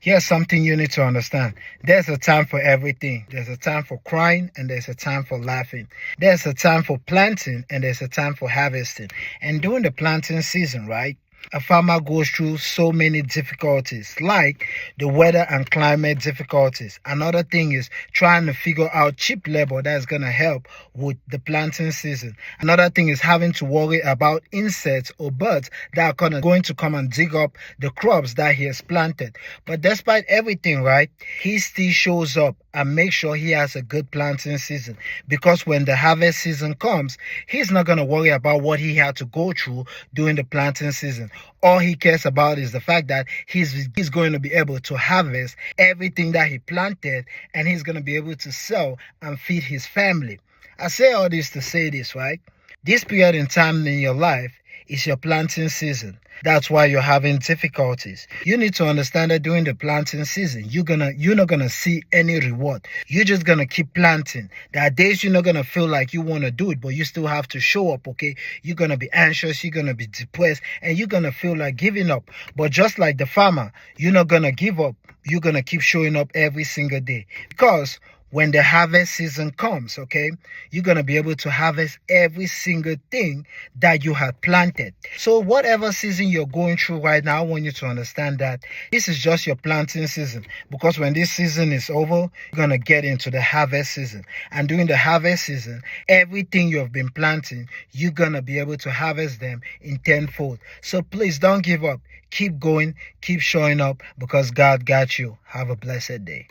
Here's something you need to understand. There's a time for everything. There's a time for crying and there's a time for laughing. There's a time for planting and there's a time for harvesting. And during the planting season, right? A farmer goes through so many difficulties, like the weather and climate difficulties. Another thing is trying to figure out cheap labor that's going to help with the planting season. Another thing is having to worry about insects or birds that are going to come and dig up the crops that he has planted. But despite everything, right, he still shows up and make sure he has a good planting season, because when the harvest season comes, he's not going to worry about what he had to go through during the planting season. All he cares about is the fact that he's going to be able to harvest everything that he planted, and he's going to be able to sell and feed his family. I say all this to say this, right? This period in time in your life is your planting season. That's why you're having difficulties. You need to understand that during the planting season, you're not gonna see any reward. You're just gonna keep planting. There are days you're not gonna feel like you wanna do it, but you still have to show up, okay? You're gonna be anxious, you're gonna be depressed, and you're gonna feel like giving up. But just like the farmer, you're not gonna give up. You're gonna keep showing up every single day, because when the harvest season comes, okay, you're going to be able to harvest every single thing that you had planted. So whatever season you're going through right now, I want you to understand that this is just your planting season, because when this season is over, you're going to get into the harvest season. And during the harvest season, everything you have been planting, you're going to be able to harvest them in tenfold. So please don't give up. Keep going, keep showing up, because God got you. Have a blessed day.